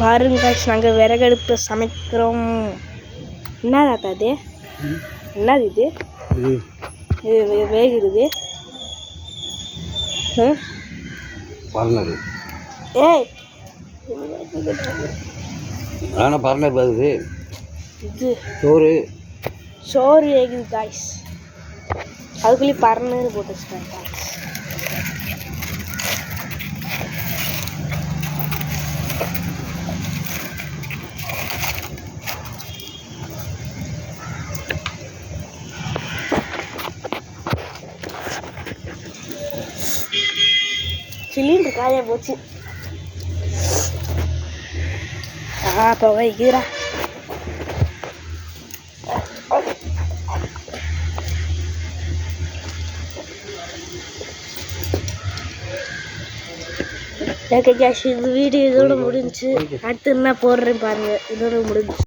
பாருங்க நாங்கள் விறகடுப்பு சமைக்கிறோம். என்னதா அது? என்னது இது? இது வேகுது. பர்னர். ஏய் ஆனால் பர்னர் வருது. இது சோறு வேகுது காய்ஸ். அதுக்குள்ளே பர்னர் போட்டு வச்சுட்டாங்க காய்ஸ். சிலிண்டர் காய போச்சு. புகைக்குறா. ஓகே கேஷ், இந்த வீடியோ இதோட முடிஞ்சு. அடுத்து என்ன போடுறேன் பாருங்க. இதோட முடிஞ்சு.